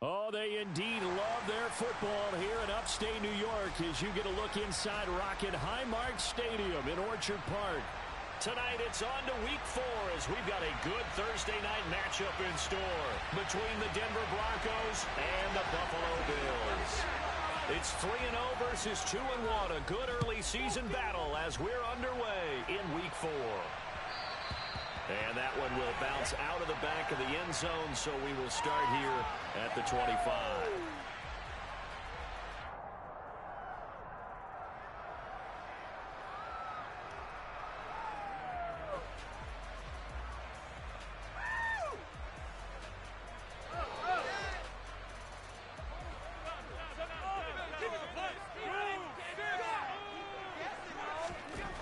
Oh, they indeed love their football here in upstate New York as you get a look inside Rocket Highmark Stadium in Orchard Park. Tonight it's on to Week 4 as we've got a good Thursday night matchup in store between the Denver Broncos and the Buffalo Bills. It's 3-0 versus 2-1, a good early season battle as we're underway in Week 4. And that one will bounce out of the back of the end zone, so we will start here at the 25.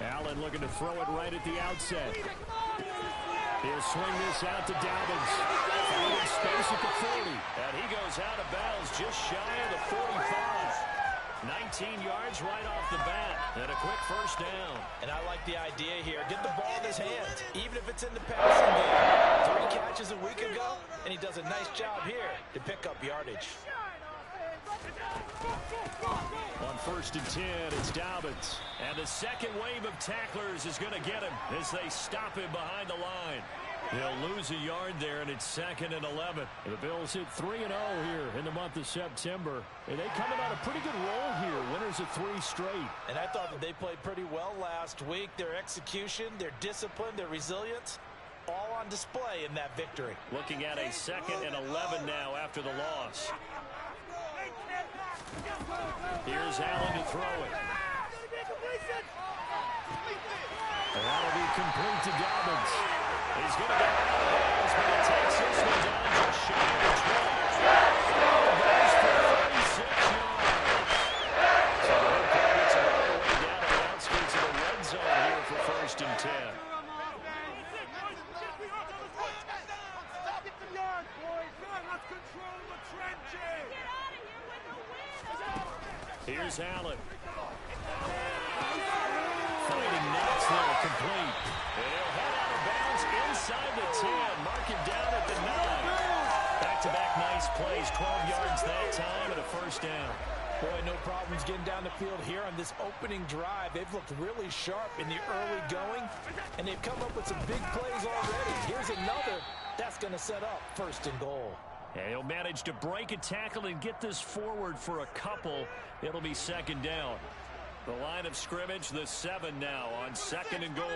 Allen looking to throw it right at the outset. He'll swing this out to Dobbins. Finding space at the 40. And he goes out of bounds just shy of the 45. 19 yards right off the bat. And a quick first down. And I like the idea here. Get the ball in his hands, even if it's in the passing game. 3 catches a week ago, and he does a nice job here to pick up yardage. On 1st and 10, it's Dobbins. And the second wave of tacklers is going to get him as they stop him behind the line. He'll lose a yard there, and it's 2nd and 11. The Bills hit 3-0 here in the month of September. And they coming on a pretty good roll here, winners of 3 straight. And I thought that they played pretty well last week. Their execution, their discipline, their resilience, all on display in that victory. Looking at a 2nd and 11 now after the loss. Here's Allen to throw it. And that'll be complete to Dobbins. He's going to get out of bounds, but he takes this one down just shy of 12. Goes for 36 yards. So the hook gets it all the way down to the outskirts of the red zone here for 1st and 10. Here's Allen. Fighting Nets there, complete. And he'll head out of bounds inside the 10. Mark him down at the 9. Back-to-back nice plays. 12 yards that time and a first down. Boy, no problems getting down the field here on this opening drive. They've looked really sharp in the early going, and they've come up with some big plays already. Here's another. That's going to set up 1st and goal. And he'll manage to break a tackle and get this forward for a couple. It'll be 2nd down. The line of scrimmage, the 7 now on 2nd and goal.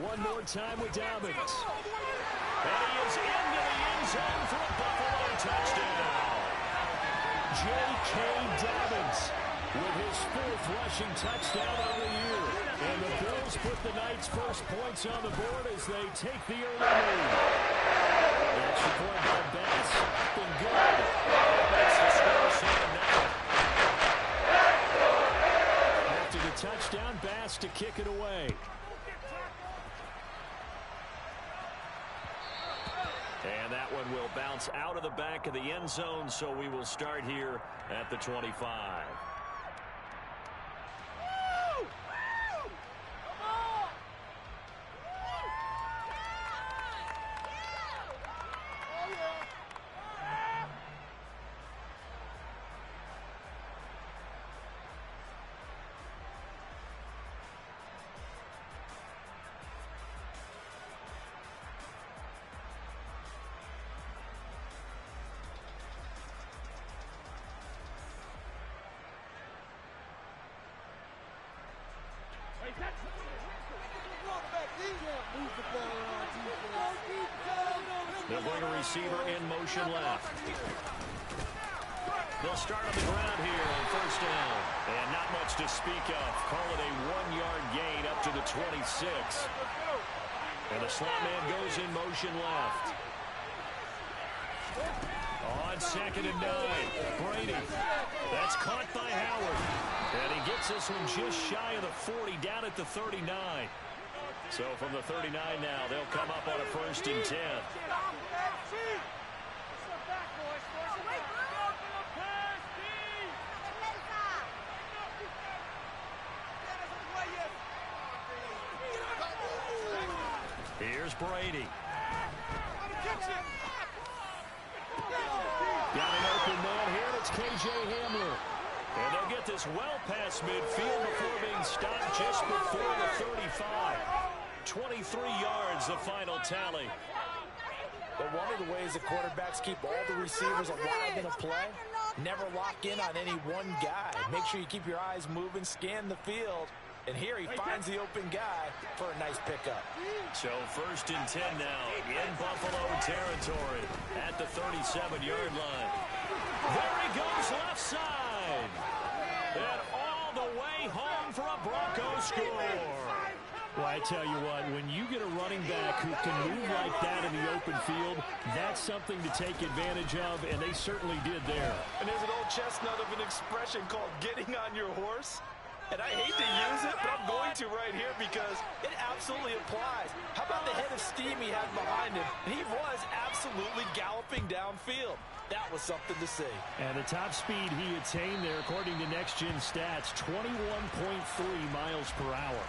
One more time with Dobbins. And he is into the end zone for a Buffalo touchdown. J.K. Dobbins with his 4th rushing touchdown of the year. And the Bills put the Knights' first points on the board as they take the early lead. Extra point by Bass. Been good. That's the score, 7 now. After the touchdown, Bass to kick it away. And that one will bounce out of the back of the end zone, so we will start here at the 25. They'll bring a receiver in motion left. They'll start on the ground here on 1st down. And not much to speak of. Call it a 1-yard gain up to the 26. And the slot man goes in motion left. On 2nd and 9. Brady. That's caught by Howard. And he gets this one just shy of the 40, down at the 39. So from the 39 now, they'll come up on a 1st and 10. Here's Brady. Got an open man here, and it's K.J. Hamler. And they'll get this well past midfield before being stopped just before the 35. 23 yards, the final tally. But one of the ways the quarterbacks keep all the receivers alive in a play, never lock in on any one guy. Make sure you keep your eyes moving, scan the field. And here he finds the open guy for a nice pickup. So 1st and 10 now in Buffalo territory at the 37-yard line. There he goes left side. And all the way home for a Broncos score. Well, I tell you what, when you get a running back who can move like that in the open field, that's something to take advantage of, and they certainly did there. And there's an old chestnut of an expression called getting on your horse. And I hate to use it, but I'm going to right here because it absolutely applies. How about the head of steam he had behind him? And he was absolutely galloping downfield. That was something to see. And the top speed he attained there, according to Next Gen Stats, 21.3 miles per hour.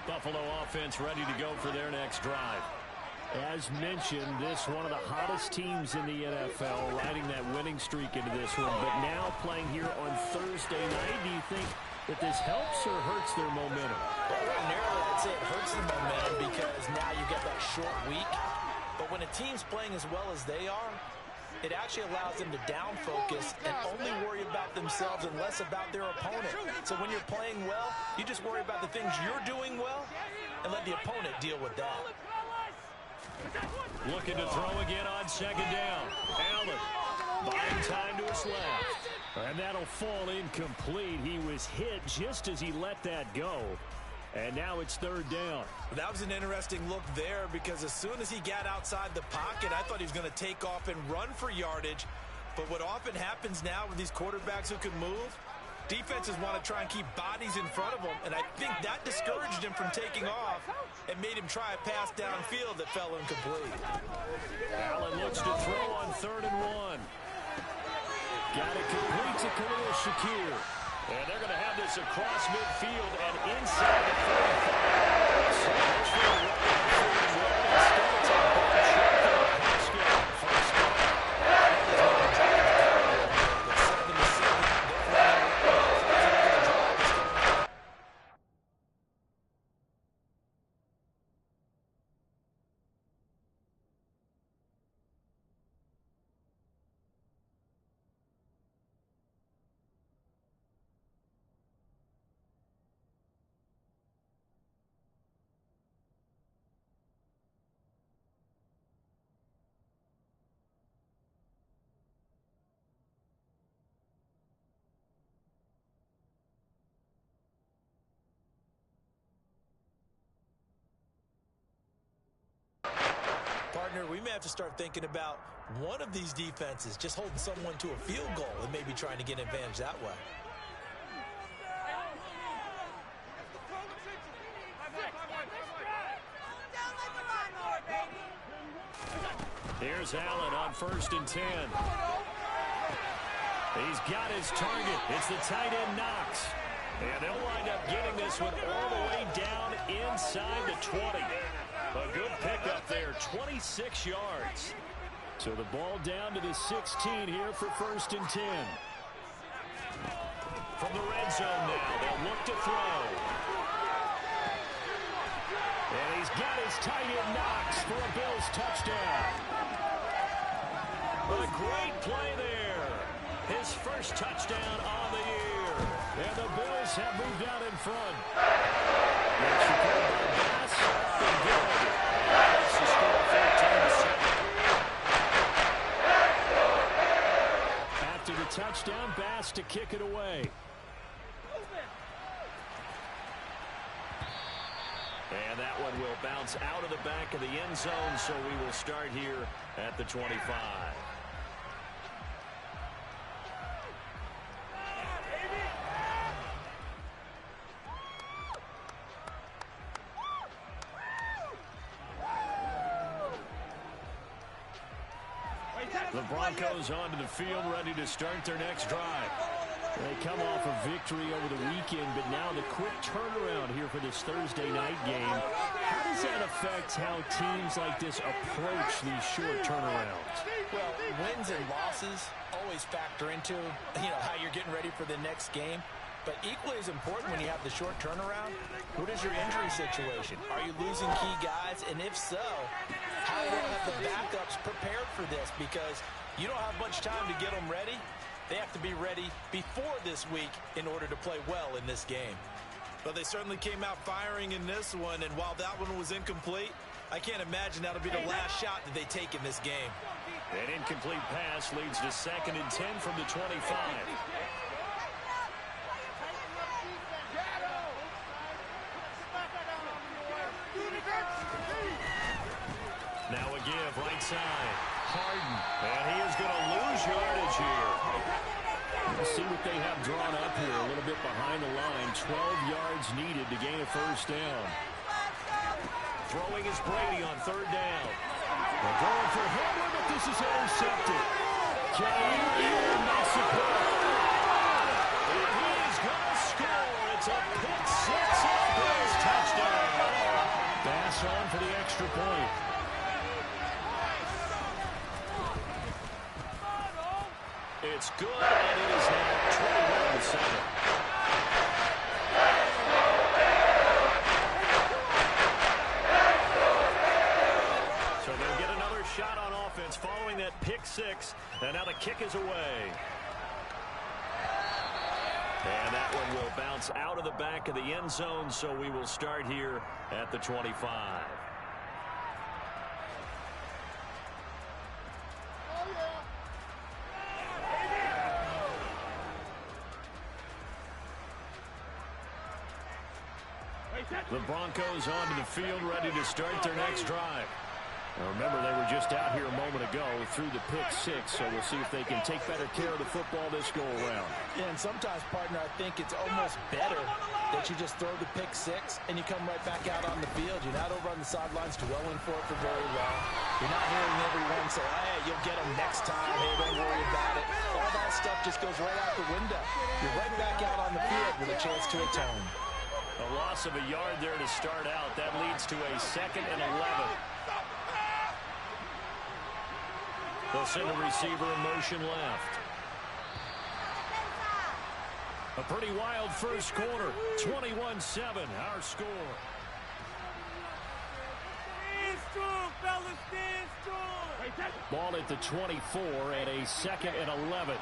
Buffalo offense ready to go for their next drive. As mentioned, this one of the hottest teams in the NFL, riding that winning streak into this one. But now playing here on Thursday night, do you think that this helps or hurts their momentum? Well, ordinarily, I'd say it hurts the momentum because now you get that short week. But when a team's playing as well as they are, it actually allows them to down focus and only worry about themselves and less about their opponent. So when you're playing well, you just worry about the things you're doing well and let the opponent deal with that. Looking to throw again on 2nd down. Allen buying time to his left. And that'll fall incomplete. He was hit just as he let that go. And now it's 3rd down. That was an interesting look there because as soon as he got outside the pocket, I thought he was going to take off and run for yardage. But what often happens now with these quarterbacks who can move, defenses want to try and keep bodies in front of them. And I think that discouraged him from taking off and made him try a pass downfield that fell incomplete. Allen looks to throw on 3rd and 1. Got it complete to Khalil Shakir. And they're going to have this across midfield and inside the 35. So much for a run on 3rd and 1. Instead, it's a ball short for a Haskell. First down. Partner, we may have to start thinking about one of these defenses just holding someone to a field goal and maybe trying to get an advantage that way. Here's Allen on 1st and 10. He's got his target. It's the tight end Knox. And they'll wind up getting this one all the way down inside the 20. A good pickup there, 26 yards. So the ball down to the 16 here for 1st and 10. From the red zone now, they'll look to throw. And he's got his tight end Knox for a Bills touchdown. A great play there. His first touchdown on the year. And the Bills have moved out in front. That's the call by Bass. And good. That's the score, 14-7. After the touchdown, Bass to kick it away. And that one will bounce out of the back of the end zone, so we will start here at the 25. The Broncos onto the field, ready to start their next drive. They come off a victory over the weekend, but now the quick turnaround here for this Thursday night game. How does that affect how teams like this approach these short turnarounds? Well, wins and losses always factor into, how you're getting ready for the next game. But equally as important when you have the short turnaround, what is your injury situation? Are you losing key guys? And if so, how well have the backups prepared for this? Because you don't have much time to get them ready. They have to be ready before this week in order to play well in this game. Well, they certainly came out firing in this one, and while that one was incomplete, I can't imagine that'll be the last shot that they take in this game. An incomplete pass leads to 2nd and 10 from the 25. Now a give, right side. Harden, and he is going to lose yardage here. Let's see what they have drawn up here. A little bit behind the line. 12 yards needed to gain a first down. Throwing is Brady on 3rd down. They're going for Hamler, but this is intercepted. Yooooo makes it back. And he is going to score. It's a pick six and a Bills touchdown. Pass on for the extra point. It's good, and it is now 21-7. So they'll get another shot on offense following that pick six, and now the kick is away. And that one will bounce out of the back of the end zone, so we will start here at the 25. The Broncos onto the field, ready to start their next drive. Now remember, they were just out here a moment ago through the pick six, so we'll see if they can take better care of the football this go-around. Yeah, and sometimes, partner, I think it's almost better that you just throw the pick six and you come right back out on the field. You're not over on the sidelines dwelling for it for very long. You're not hearing everyone say, hey, you'll get them next time. Hey, don't worry about it. All that stuff just goes right out the window. You're right back out on the field with a chance to atone. A loss of a yard there to start out. That leads to a 2nd and 11. They'll send the receiver in motion left. A pretty wild first quarter. 21-7, our score. Stand strong, fellas, stand strong. Ball at the 24 and a 2nd and 11.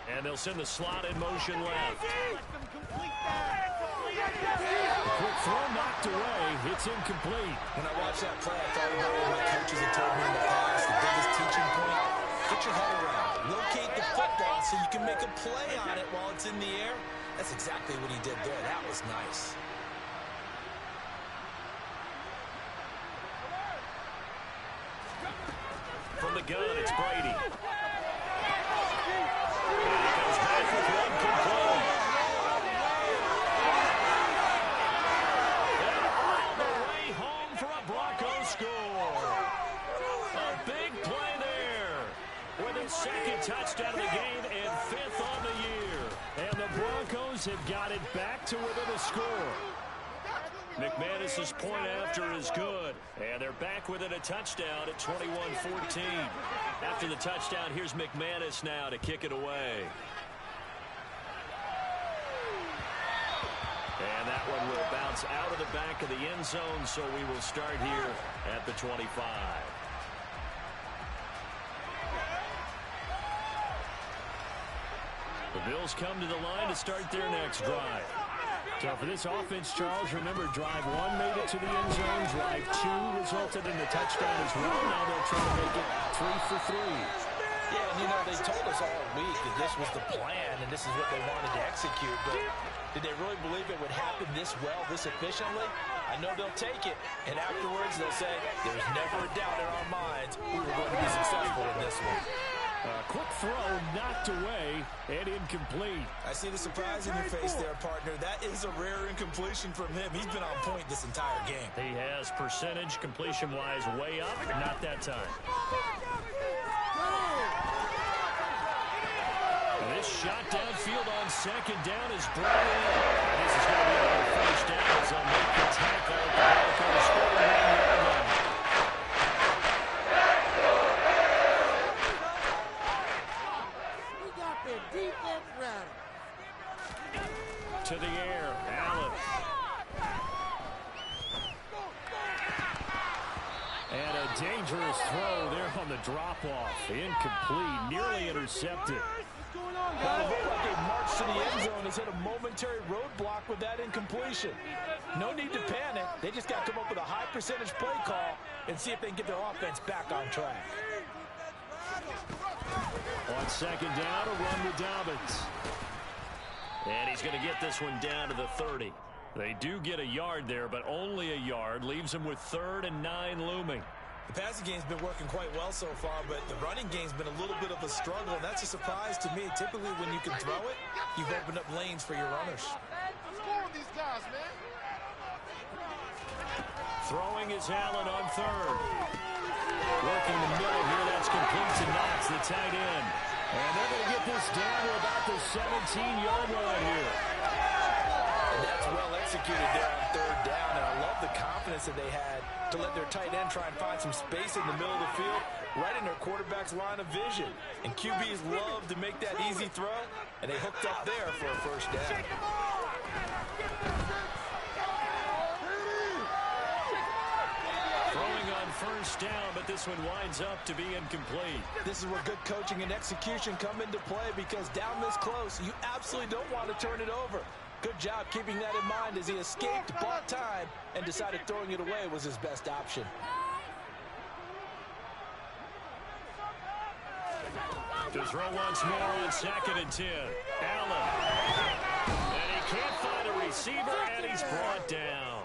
And they'll send the slot in motion left. Quick throw knocked away. It's incomplete. When I watched that play, I thought about what my coaches had told me in the past. The biggest teaching point, get your head around. Locate the football so you can make a play on it while it's in the air. That's exactly what he did there. That was nice. From the gun, it's Brady. Goes back with one complete. And all the way home for a Broncos score. A big play there. With his 2nd touchdown of the game and 5th on the year. And the Broncos have got it back to within a score. McManus's point after is good. And they're back within a touchdown at 21-14. After the touchdown, here's McManus now to kick it away. And that one will bounce out of the back of the end zone, so we will start here at the 25. The Bills come to the line to start their next drive. So for this offense, Charles, remember, drive 1 made it to the end zone. Drive 2 resulted in the touchdown as well. Now they'll try to make it 3 for 3. Yeah, and they told us all week that this was the plan and this is what they wanted to execute. But Did they really believe it would happen this well, this efficiently? I know they'll take it, and afterwards they'll say, there's never a doubt in our minds we were going to be successful in this one. Quick throw knocked away and incomplete. I see the surprise in your face there, partner. That is a rare incompletion from him. He's been on point this entire game. He has percentage completion-wise way up, not that time. And this shot downfield on second down is brought in. This is going to be another first down as they'll make the tackle at the Broncos scoring line. To the air, Allen. And a dangerous throw there on the drop-off. Incomplete, nearly intercepted. Well, it looked like they marched to the end zone, has hit a momentary roadblock with that incompletion. No need to panic. They just got to come up with a high percentage play call and see if they can get their offense back on track. On second down, a run with Dobbins. And he's going to get this one down to the 30. They do get a yard there, but only a yard. Leaves them with 3rd and 9 looming. The passing game's been working quite well so far, but the running game's been a little bit of a struggle, and that's a surprise to me. Typically, when you can throw it, you've opened up lanes for your runners. Throwing is Allen on 3rd. Working the middle here. That's complete to Knox, the tight end. And they're going to get this down to about the 17-yard line here. And that's well executed there on 3rd down. And I love the confidence that they had to let their tight end try and find some space in the middle of the field, right in their quarterback's line of vision. And QBs love to make that easy throw, and they hooked up there for a first down. Throwing on first down, but this one winds up to be incomplete. This is where good coaching and execution come into play, because down this close, you absolutely don't want to turn it over. Good job keeping that in mind as he escaped, bought time, and decided throwing it away was his best option. To throw once more on 2nd and 10. Allen. And he can't find a receiver, and he's brought down.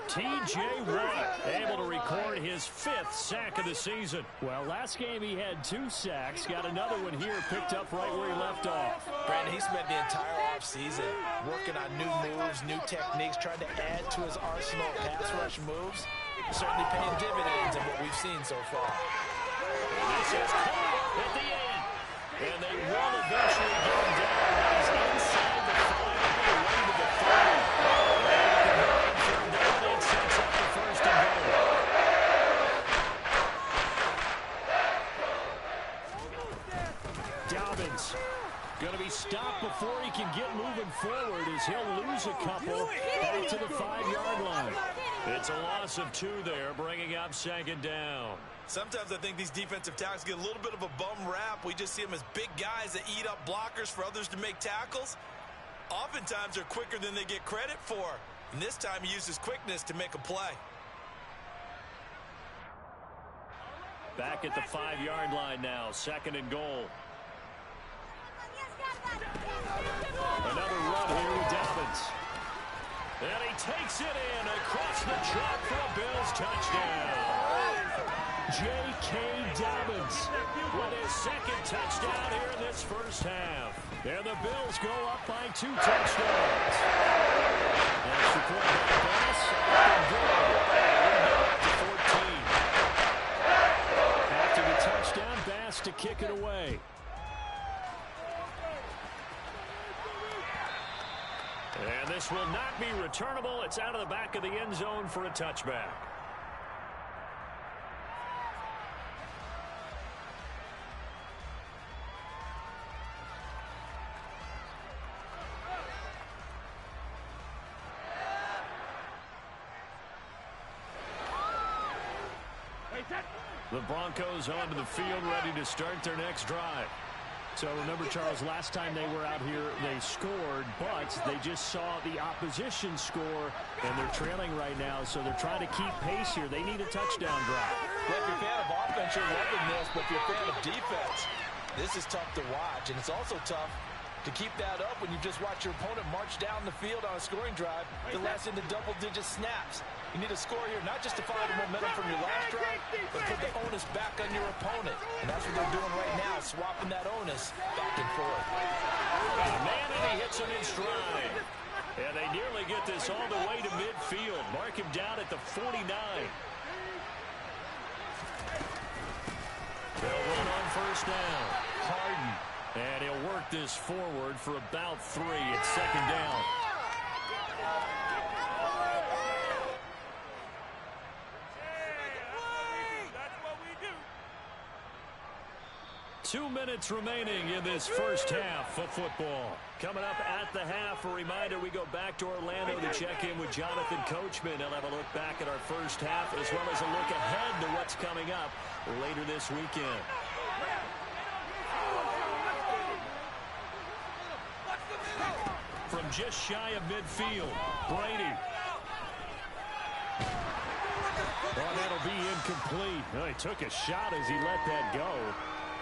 T.J. Watt able to record his 5th sack of the season. Well, last game he had 2 sacks. Got another one here picked up right where he left off. Brandon, he spent the entire offseason working on new moves, new techniques, trying to add to his arsenal of pass rush moves. Certainly paying dividends in what we've seen so far. This is caught at the end. And they will eventually get him down. He's inside the 5, away to the 30. Dobbins going to be stopped before he can get moving forward as he'll lose a couple back to the 5-yard line. It's a loss of 2 there, bringing up 2nd down. Sometimes I think these defensive tackles get a little bit of a bum rap. We just see them as big guys that eat up blockers for others to make tackles. Oftentimes they're quicker than they get credit for. And this time he uses quickness to make a play. Back at the 5-yard line now, 2nd and goal. Another run here with Dobbins. And he takes it in across the track for a Bills touchdown. J.K. Dobbins with his 2nd touchdown here in this first half. And the Bills go up by 2 touchdowns. That's the quarterback pass. And good. To 14. After the touchdown, Bass to kick it away. And this will not be returnable. It's out of the back of the end zone for a touchback. The Broncos onto the field, ready to start their next drive. So remember, Charles, last time they were out here, they scored, but they just saw the opposition score, and they're trailing right now, so they're trying to keep pace here. They need a touchdown drive. Well, if you're a fan of offense, you're loving this, but if you're a fan of defense, this is tough to watch, and it's also tough To keep that up when you just watch your opponent march down the field on a scoring drive that lasts into double-digit snaps. You need a score here, not just to follow the momentum from your last drive, but put the onus back on your opponent. And that's what they're doing right now, swapping that onus back and forth. Man, and he hits him in stride. And they nearly get this all the way to midfield. Mark him down at the 49. They'll run on first down. Harden. And he'll work this forward for about 3. It's second down. That's what we do. 2 minutes remaining in this first half of football. Coming up at the half, a reminder, we go back to Orlando to check in with Jonathan Coachman. He'll have a look back at our first half as well as a look ahead to what's coming up later this weekend. From just shy of midfield, Brady. Oh, that'll be incomplete. Oh, he took a shot as he let that go.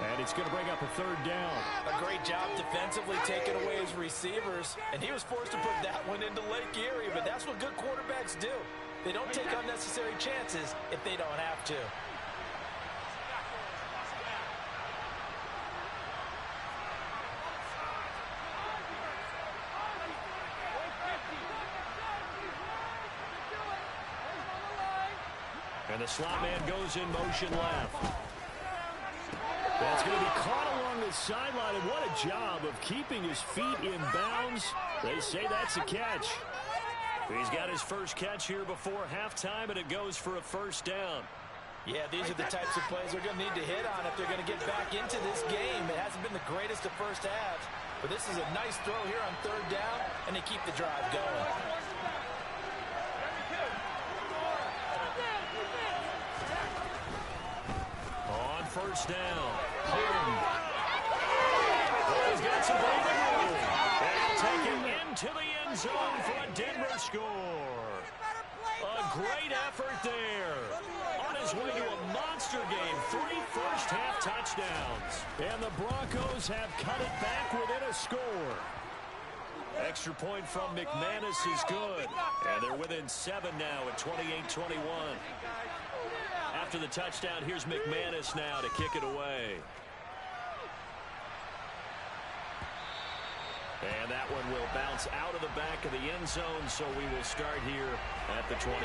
And it's going to bring up a third down. A great job defensively taking away his receivers. And he was forced to put that one into Lake Erie. But that's what good quarterbacks do. They don't take unnecessary chances if they don't have to. And the slot man goes in motion left. That's going to be caught along the sideline, and what a job of keeping his feet in bounds. They say that's a catch. He's got his first catch here before halftime, and it goes for a first down. Yeah, these are the types of plays they're going to need to hit on if they're going to get back into this game. It hasn't been the greatest of first halves, but this is a nice throw here on third down, and they keep the drive going. On first down, Harden. Oh, he's got some breathing room. And he'll take it into the end zone for a Denver score. A great effort there. On his way to a monster game, 3 first-half touchdowns. And the Broncos have cut it back within a score. Extra point from McManus is good. And they're within 7 now at 28-21. After the touchdown, here's McManus now to kick it away. And that one will bounce out of the back of the end zone, so we will start here at the 25.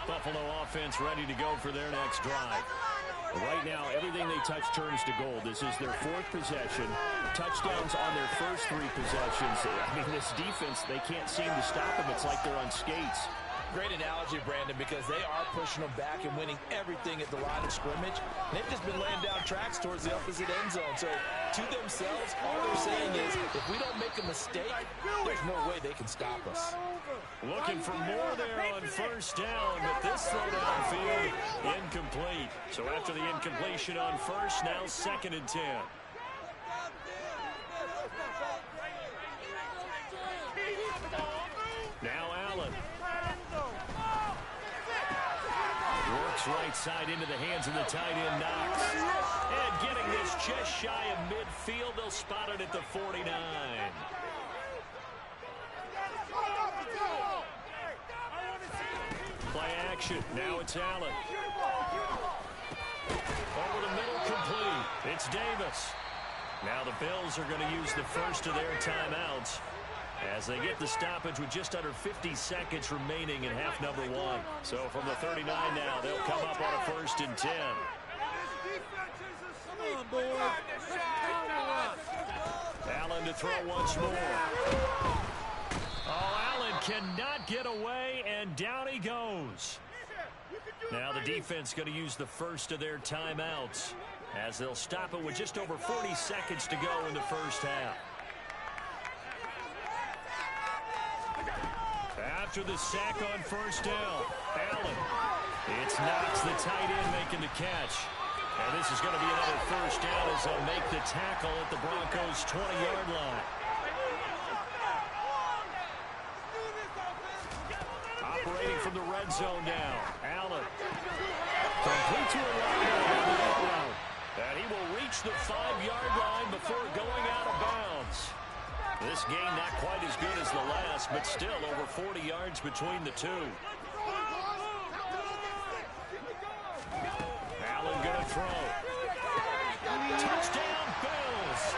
Buffalo offense ready to go for their next drive. Right now, everything they touch turns to gold. This is their 4th possession. Touchdowns on their first 3 possessions. I mean, this defense, they can't seem to stop them. It's like they're on skates. Great analogy, Brandon, because they are pushing them back and winning everything at the line of scrimmage. They've just been laying down tracks towards the opposite end zone. So, to themselves, all they're saying is, if we don't make a mistake, there's no way they can stop us. Looking for more there on first down, but this throw downfield, incomplete. So after the incompletion on first, now 2nd and 10. Now Allen. Works right side into the hands of the tight end, Knox. And getting this just shy of midfield, they'll spot it at the 49. Play action. Now it's Allen. Over the middle, complete. It's Davis. Now the Bills are going to use the first of their timeouts as they get the stoppage with just under 50 seconds remaining in half number 1. So from the 39 now, they'll come up on a 1st and 10. Come on, boys. Allen to throw once more. Oh, Allen cannot get away, and down he goes. Now the defense going to use the first of their timeouts as they'll stop it with just over 40 seconds to go in the first half. After the sack on first down, Allen. It's Knox, the tight end, making the catch. And this is going to be another first down as they'll make the tackle at the Broncos' 20-yard line. from the red zone now. Allen. Complete to a line. And he will reach the 5-yard line before going out of bounds. This game not quite as good as the last, but still over 40 yards between the two. Allen going to throw. Touchdown, Bills.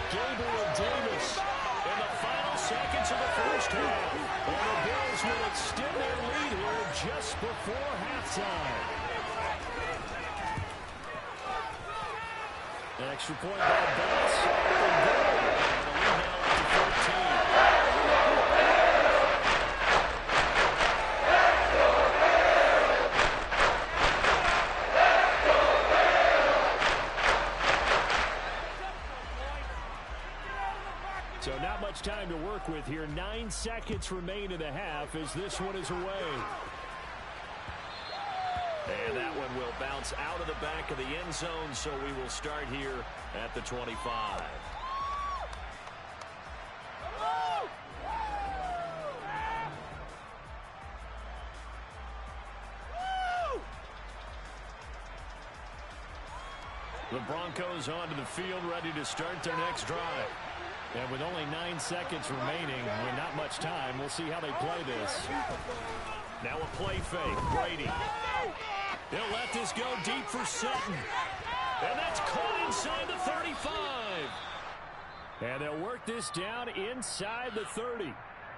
Gabriel Davis in the final seconds of the first half. And the Bills will extend their lead here just before halftime. Extra point by Bass. And the lead now up to 14. So not much time to work with here. 9 seconds remain in the half as this one is away. And that one will bounce out of the back of the end zone, so we will start here at the 25. The Broncos onto the field, ready to start their next drive. And with only 9 seconds remaining, with not much time, we'll see how they play this. Now a play fake. Brady. He'll let this go deep for Sutton. And that's caught inside the 35. And they'll work this down inside the 30.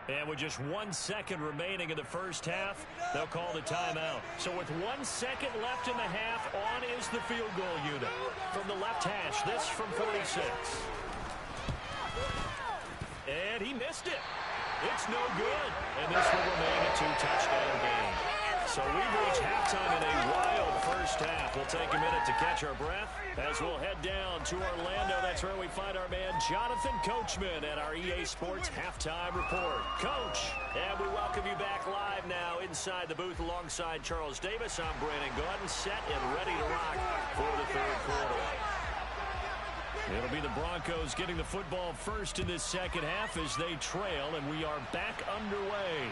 And with just 1 second remaining in the first half, they'll call the timeout. So with 1 second left in the half, on is the field goal unit. From the left hash, this from 46. And he missed it. It's no good. And this will remain a 2-touchdown game. So we've reached halftime in a wild first half. We'll take a minute to catch our breath as we'll head down to Orlando. That's where we find our man Jonathan Coachman at our EA Sports Halftime Report. Coach, and we welcome you back live now inside the booth alongside Charles Davis. I'm Brandon Gordon, set and ready to rock for the third quarter. It'll be the Broncos getting the football first in this second half as they trail, and we are back underway.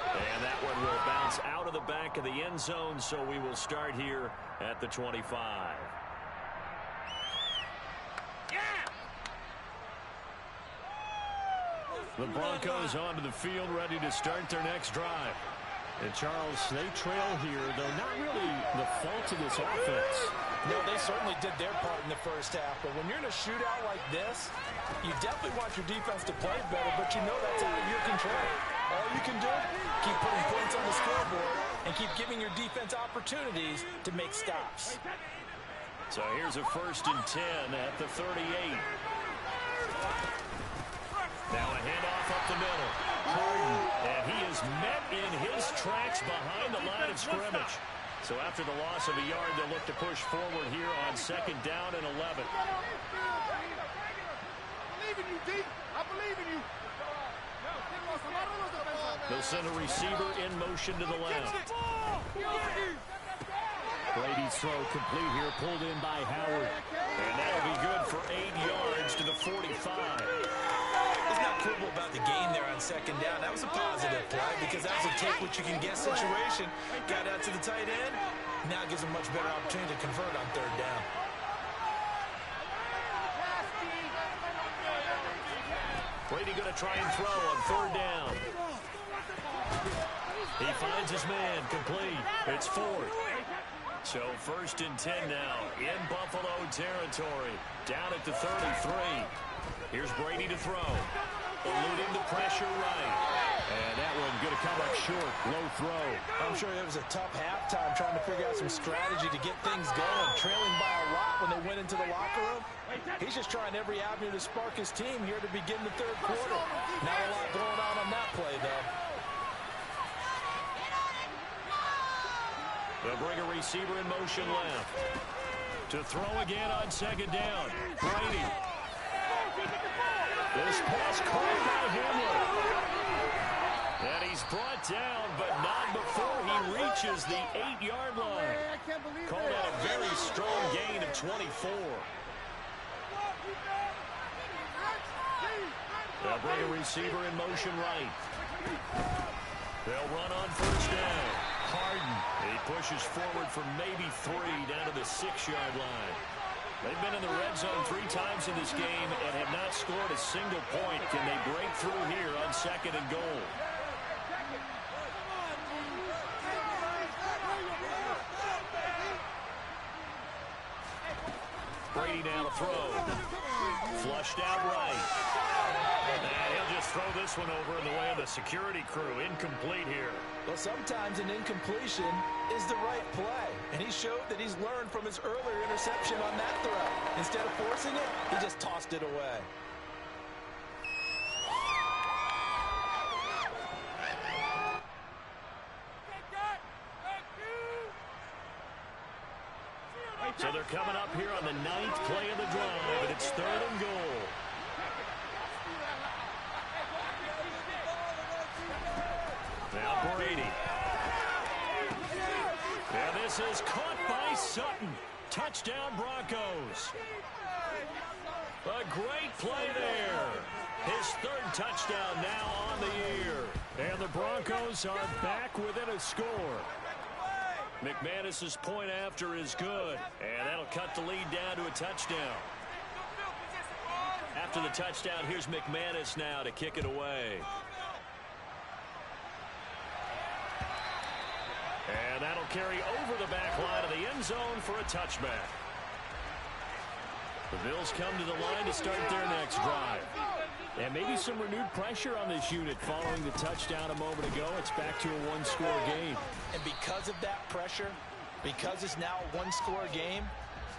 And that one will bounce out of the back of the end zone, so we will start here at the 25. The Broncos onto the field, ready to start their next drive. And Charles, they trail here, though not really the fault of this offense. No, they certainly did their part in the first half. But when you're in a shootout like this, you definitely want your defense to play better, but you know that's out of your control. All you can do, keep putting points on the scoreboard and keep giving your defense opportunities to make stops. So here's a 1st and 10 at the 38. Now a handoff up the middle. Harden, and he is met in his tracks behind the line of scrimmage. So after the loss of a yard, they'll look to push forward here on 2nd down and 11. I believe in you, D. I believe in you. They'll send a receiver in motion to the left. Brady's throw complete here, pulled in by Howard. And that'll be good for 8 yards to the 45. It's not quibble about the gain there on 2nd down. That was a positive play because that was a take-what-you-can-get situation. Got out to the tight end. Now gives them much better opportunity to convert on 3rd down. Brady going to try and throw on 3rd down. He finds his man, complete. It's 4th. So 1st and 10 now in Buffalo territory. Down at the 33. Here's Brady to throw. Eluding the pressure right. And that one going to come up short. Low throw. I'm sure it was a tough halftime trying to figure out some strategy to get things going. Trailing by a lot when they went into the locker room. He's just trying every avenue to spark his team here to begin the 3rd quarter. Not a lot going on that play, though. They'll bring a receiver in motion left. To throw again on 2nd down. Brady. This pass caught by Hamler. And he's brought down, but not before he reaches the 8-yard line. Called out a very strong gain of 24. They'll bring a receiver in motion right. They'll run on first down. Harden. He pushes forward for maybe 3 down to the 6-yard line. They've been in the red zone 3 times in this game and have not scored a single point. Can they break through here on 2nd and goal? Brady now to throw. Flushed out right. And he'll just throw this one over in the way of the security crew. Incomplete here. Well, sometimes an incompletion is the right play. And he showed that he's learned from his earlier interception on that throw. Instead of forcing it, he just tossed it away. So they're coming up here on the 9th play of the drive, and it's 3rd and goal. Now Brady. And this is caught by Sutton. Touchdown Broncos. A great play there. His 3rd touchdown now on the year. And the Broncos are back within a score. McManus's point after is good, and that'll cut the lead down to a touchdown. After the touchdown, here's McManus now to kick it away. And that'll carry over the back line of the end zone for a touchback. The Bills come to the line to start their next drive. And maybe some renewed pressure on this unit following the touchdown a moment ago. It's back to a 1-score game. And because of that pressure, because it's now a 1-score game,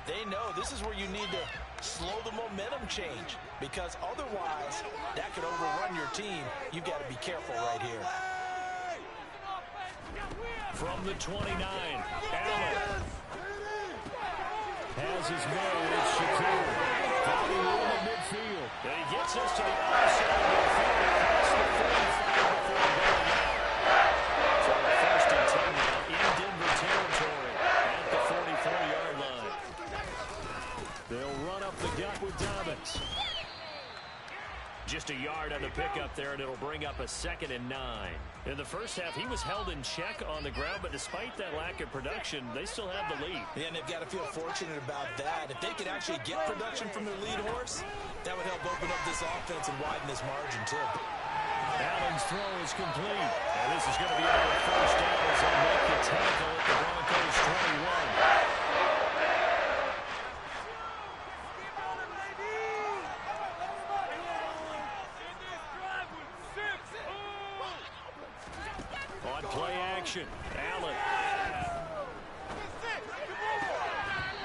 they know this is where you need to slow the momentum change. Because otherwise, that could overrun your team. You've got to be careful right here. From the 29, Allen has his man. It's Shaquille. Finding room in midfield. And he gets us to the other side of the field across the 45 before going out. So the 1st and 10 now in Denver territory at the 44-yard line. They'll run up the gut with Dobbins. Just a yard on the pickup there, and it'll bring up a 2nd and 9. In the first half, he was held in check on the ground, but despite that lack of production, they still have the lead. Yeah, and they've got to feel fortunate about that. If they could actually get production from their lead horse, that would help open up this offense and widen this margin, too. Allen's throw is complete. And this is going to be on the first down as they make the tackle at the Broncos' 21. On play action, Allen.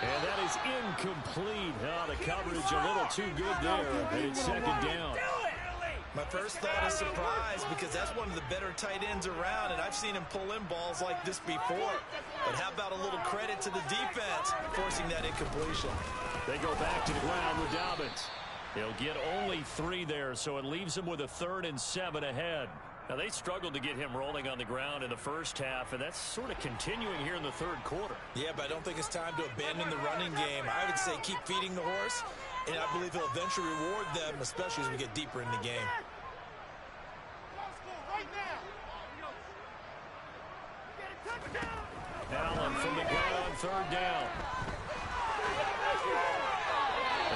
And that is incomplete. Oh, the coverage a little too good there. And it's 2nd down. My first thought is surprise because that's one of the better tight ends around, and I've seen him pull in balls like this before. But how about a little credit to the defense forcing that incompletion? They go back to the ground with Dobbins. He'll get only 3 there, so it leaves him with a 3rd and 7 ahead. Now, they struggled to get him rolling on the ground in the first half, and that's sort of continuing here in the 3rd quarter. Yeah, but I don't think it's time to abandon the running game. I would say keep feeding the horse, and I believe he'll eventually reward them, especially as we get deeper in the game. Allen from the gun on 3rd down.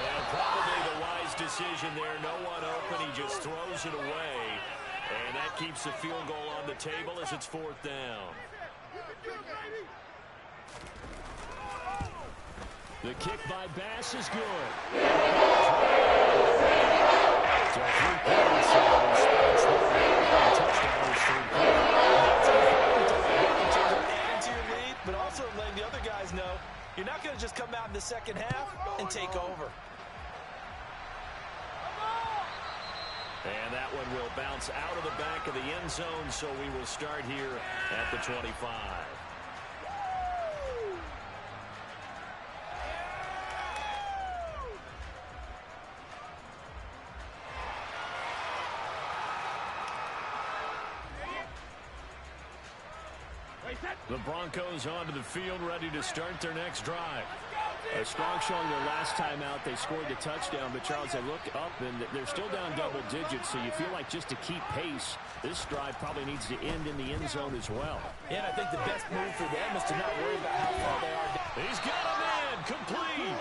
And probably the wise decision there. No one open. He just throws it away. And that keeps the field goal on the table as it's 4th down. The kick by Bass is good. So 3 points. Touchdown is 3 points. Adding to your lead, but also letting the other guys know you're not going to just come out in the second half and take over. And that one will bounce out of the back of the end zone, so we will start here at the 25. The Broncos onto the field, ready to start their next drive. A strong showing their last time out. They scored the touchdown, but Charles, they look up and they're still down double digits, so you feel like just to keep pace, this drive probably needs to end in the end zone as well. Yeah, and I think the best move for them is to not worry about how far they are down. He's got him in, complete.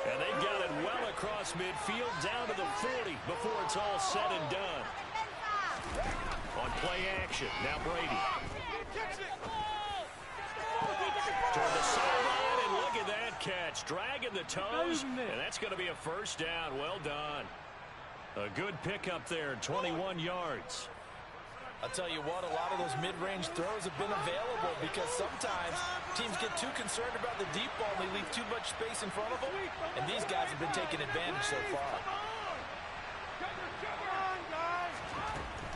And they've got it well across midfield down to the 40 before it's all said and done. On play action, now Brady. Toward the sideline, and look at that catch. Dragging the toes, and that's going to be a first down. Well done. A good pickup there, 21 yards. I'll tell you what, a lot of those mid-range throws have been available because sometimes teams get too concerned about the deep ball and they leave too much space in front of them, and these guys have been taking advantage so far.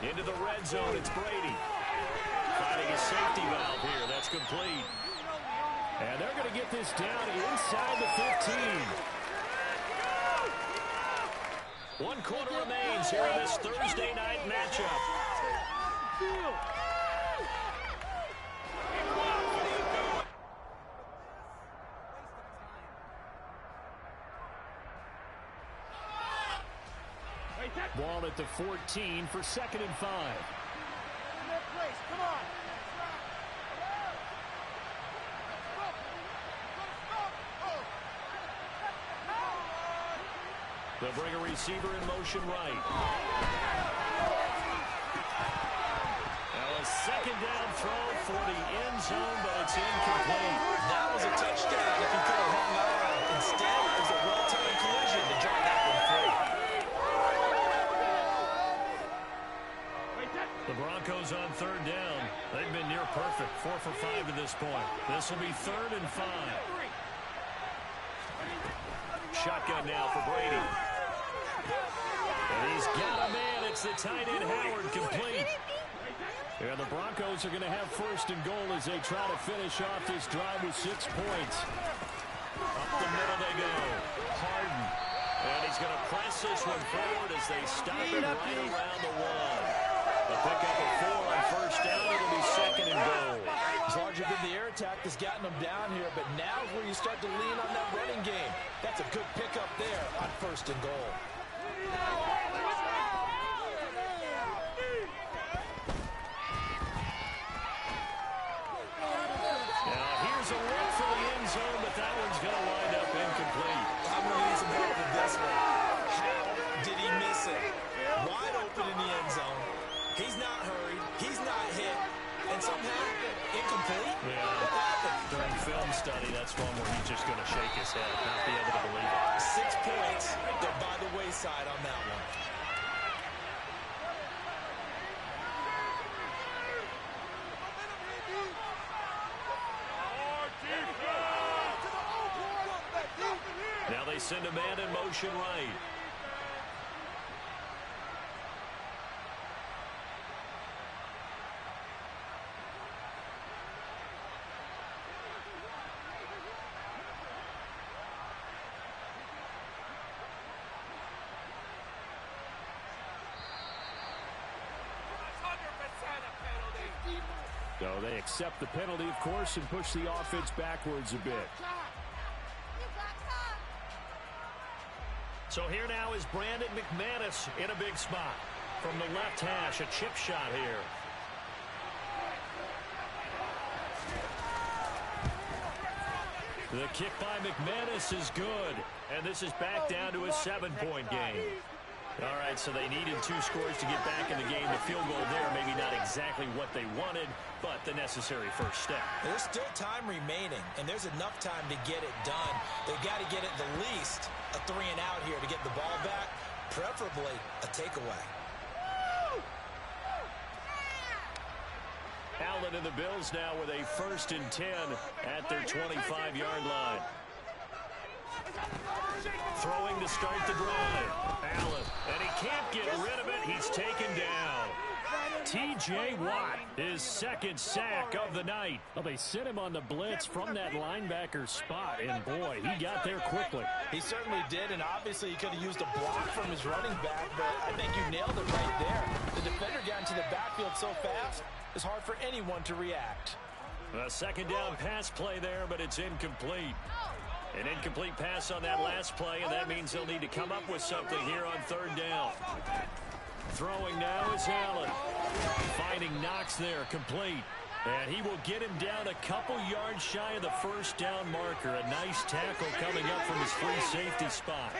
Into the red zone, it's Brady. Finding a safety valve here, that's complete. And they're going to get this down inside the 15. 1 quarter remains here in this Thursday night matchup. Ball at the 14 for 2nd and 5. Come on. They'll bring a receiver in motion right. Now a 2nd down throw for the end zone, but it's incomplete. That was a touchdown if he could have hung on. Instead, it was a well-timed collision to drop that one free. The Broncos on 3rd down. They've been near perfect. 4 for 5 to this point. This will be 3rd and 5. Shotgun now for Brady. And he's got a man. It's the tight end Howard, complete. And the Broncos are going to have 1st and goal as they try to finish off this drive with 6 points. Up the middle they go. Harden. And he's going to press this one forward as they stop it right around the 1. A pickup of 4 on 1st down. It'll be 2nd and goal. It's largely been the air attack that's gotten them down here, but now is where you start to lean on that running game. That's a good pickup there on 1st and goal. Now here's a look for the end zone, but that one's going to wind up incomplete. I'm going to need some help with this one. How did he miss it? Wide open in the end zone. He's not hurried. He's not hit. And somehow, incomplete? Yeah. What happened? During film study, that's one where he's just going to shake his head, not be able to believe it. 6 points. They're by the wayside on that one. Now they send a man in motion right. So they accept the penalty, of course, and push the offense backwards a bit. So here now is Brandon McManus in a big spot. From the left hash, a chip shot here. The kick by McManus is good. And this is back down to a 7-point game. All right, so they needed 2 scores to get back in the game. The field goal there, maybe not exactly what they wanted, but the necessary first step. There's still time remaining, and there's enough time to get it done. They've got to get at the least a 3 and out here to get the ball back, preferably a takeaway. Allen and the Bills now with a 1st and 10 at their 25-yard line. Throwing to start the drive. Allen, and he can't get rid of it. He's taken down. T.J. Watt, his 2nd sack of the night. Well, they sent him on the blitz from that linebacker spot, and boy, he got there quickly. He certainly did, and obviously he could have used a block from his running back, but I think you nailed it right there. The defender got into the backfield so fast, it's hard for anyone to react. A 2nd down pass play there, but it's incomplete. An incomplete pass on that last play, and that means they'll need to come up with something here on third down. Throwing now is Allen. Finding Knox there, complete. And he will get him down a couple yards shy of the first down marker. A nice tackle coming up from his free safety spot.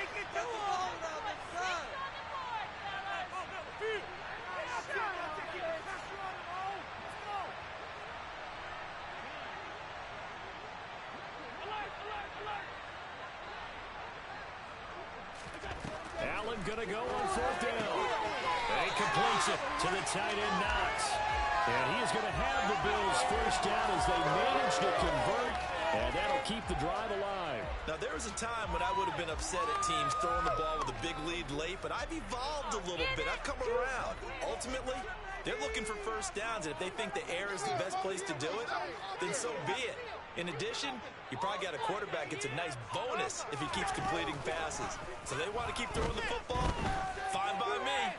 Allen gonna go on fourth down. And he completes it to the tight end Knox. And he is going to have the Bills first down as they manage to convert, and that'll keep the drive alive. Now, there was a time when I would have been upset at teams throwing the ball with a big lead late, but I've evolved a little bit. I've come around. Ultimately, they're looking for first downs, and if they think the air is the best place to do it, then so be it. In addition, you probably got a quarterback gets a nice bonus if he keeps completing passes. So they want to keep throwing the football? Fine by me.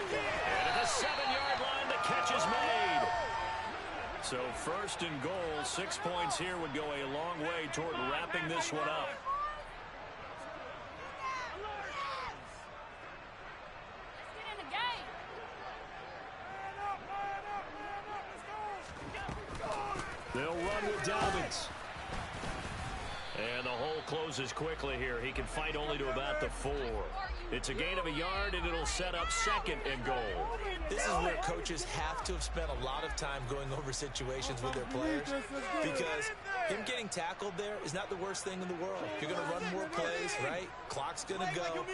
And at the 7-yard line, the catch is made. So first and goal, 6 points here would go a long way toward wrapping this one up. They'll run with Dobbins. And the hole closes quickly here. He can fight only to about the 4. It's a gain of a yard, and it'll set up second and goal. This is where coaches have to have spent a lot of time going over situations with their players, because him getting tackled there is not the worst thing in the world. You're going to run more plays, right? Clock's going to go.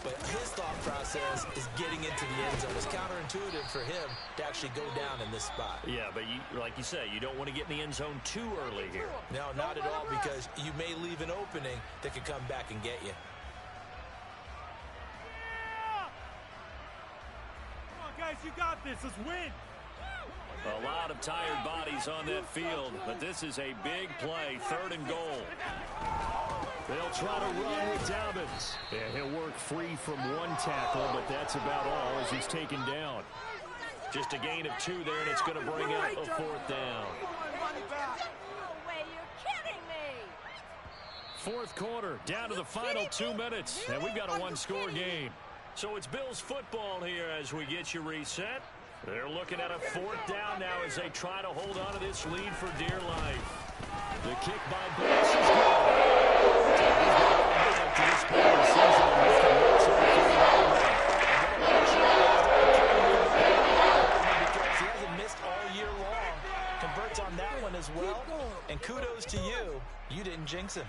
But his thought process is getting into the end zone. It's counterintuitive for him to actually go down in this spot. Yeah, but like you say, you don't want to get in the end zone too early here. No, not at all, because you may leave an opening that could come back and get you. Guys, you got this. Let's win. A lot of tired bodies on that field, but this is a big play, third and goal. They'll try to run with Dobbins. And he'll work free from one tackle, but that's about all as he's taken down. Just a gain of 2 there, and it's going to bring up a fourth down. No way, you're kidding me. Fourth quarter, down to the final 2 minutes, and we've got a one-score game. So it's Bills football here as we get you reset. They're looking at a fourth down now as they try to hold on to this lead for dear life. The kick by Bass is good. To this point of the season, because he hasn't missed all year long. Converts on that one as well. And kudos to you. You didn't jinx him.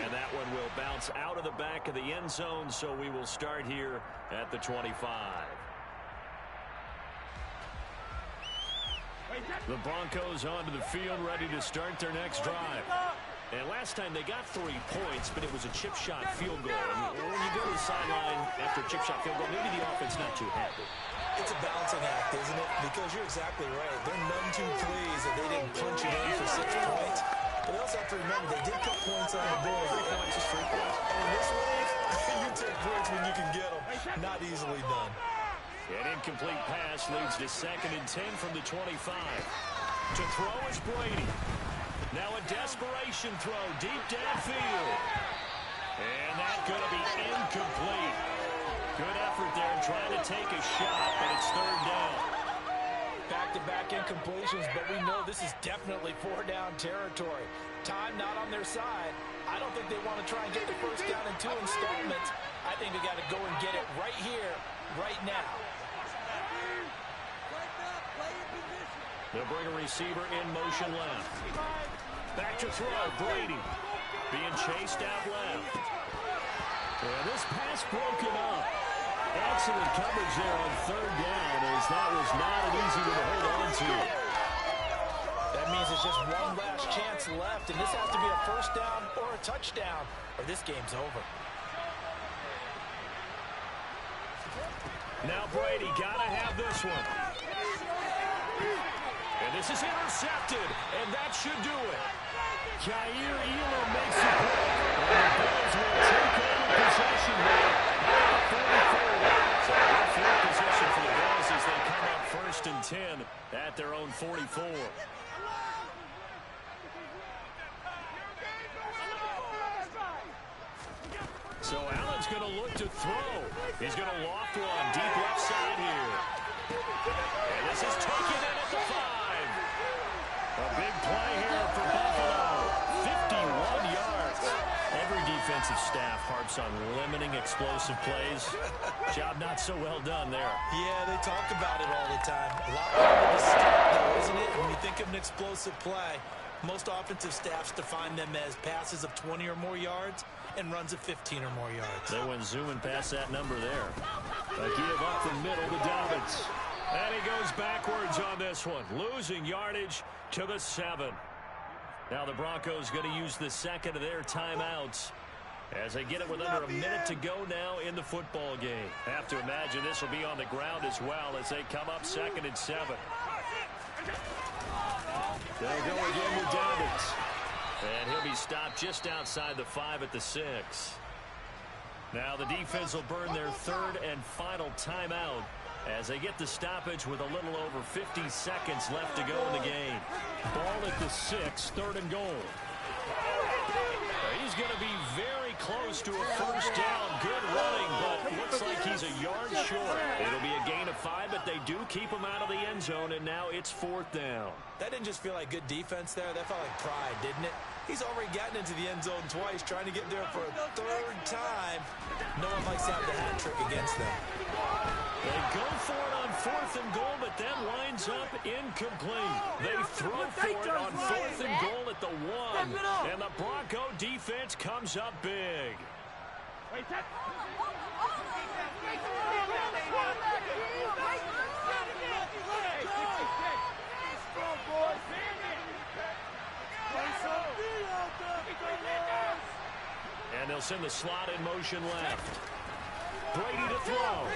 And that one will bounce out of the back of the end zone, so we will start here at the 25. The Broncos onto the field, ready to start their next drive. And last time they got 3 points, but it was a chip shot field goal. And when you go to the sideline after a chip shot field goal, maybe the offense not too happy. It's a balancing act, isn't it? Because you're exactly right. They're none too pleased that they didn't punch it in for 6 points. But they also have to remember they did put points on the board. 3 points is 3 points. And in this league, you take points when you can get them. Not easily done. An incomplete pass leads to 2nd and 10 from the 25. To throw is Brady. Now a desperation throw deep downfield. And that's going to be incomplete. Good effort there in trying to take a shot, but it's 3rd down. Back-to-back incompletions, but we know this is definitely 4-down territory. Time not on their side. I don't think they want to try and get the first down in 2 installments. I think they got to go and get it right here, right now. They'll bring a receiver in motion left. Back to throw, Brady. Being chased out left. And this pass broken up. Excellent coverage there on 3rd down, as that was not an easy one to hold on to. That means it's just one last chance left, and this has to be a first down or a touchdown, or this game's over. Now Brady got to have this one. And this is intercepted, and that should do it. Jair Elam makes the play, and the Bills will take over possession here at the 44. So good field position for the Bills as they come up 1st and 10 at their own 44. So Allen's going to look to throw. He's going to loft one deep left side here. And this is taken in at the 5. A big play here for Buffalo. 51 yards. Every defensive staff harps on limiting explosive plays. Job not so well done there. Yeah, they talk about it all the time. A lot harder to stop, though, isn't it? When you think of an explosive play, most offensive staffs define them as passes of 20 or more yards and runs of 15 or more yards. They went zooming past that number there. A give up the middle to Dobbins. And he goes backwards on this one, losing yardage to the 7. Now the Broncos going to use the second of their timeouts as they get it with under a minute to go now in the football game. Have to imagine this will be on the ground as well as they come up 2nd and 7. They'll go again with Dobbins. And he'll be stopped just outside the 5 at the 6. Now the defense will burn their 3rd and final timeout as they get the stoppage with a little over 50 seconds left to go in the game. Ball at the 6, 3rd and goal. He's going to be very close to a first down. Good running, but looks like he's a yard short. It'll be a gain of 5, but they do keep him out of the end zone, and now it's 4th down. That didn't just feel like good defense there. That felt like pride, didn't it? He's already gotten into the end zone twice, trying to get there for a 3rd time. No one likes to have the hat trick against them. They go for it on 4th and goal, but that winds up incomplete. They throw for it on 4th and goal at the 1. And the Bronco defense comes up big. And they'll send the slot in motion left. Brady to throw.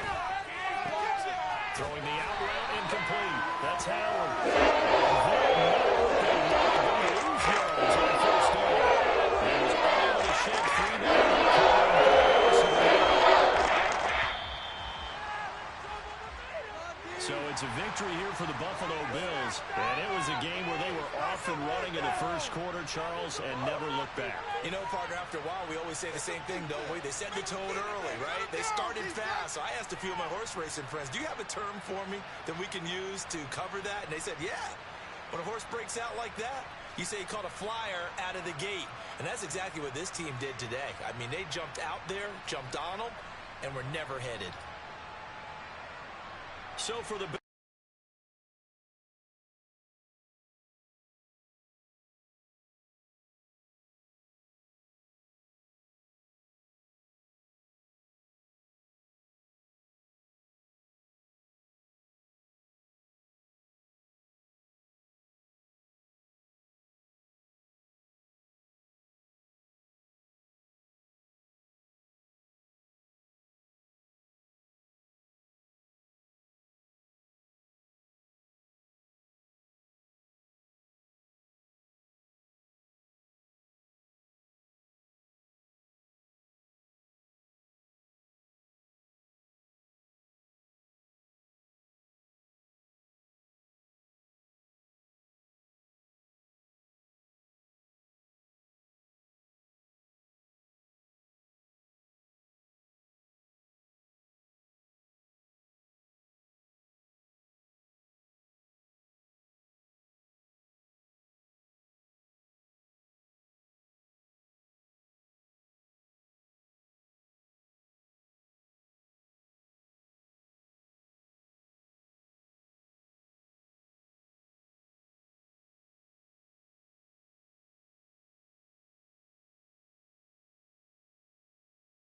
Throwing the out route incomplete. That's Howard. They lose yards on 1st down. He was able to shed 3 now. So it's a victory here for the Buffalo Bills. And it was a game where they were off and running in the first quarter, Charles, and never looked back. You know, partner, after a while, we always say the same thing, don't we? They set the tone early, right? They started fast. So I asked a few of my horse racing friends, do you have a term for me that we can use to cover that? And they said, yeah. When a horse breaks out like that, you say he caught a flyer out of the gate. And that's exactly what this team did today. I mean, they jumped out there, jumped on them, and were never headed. So for the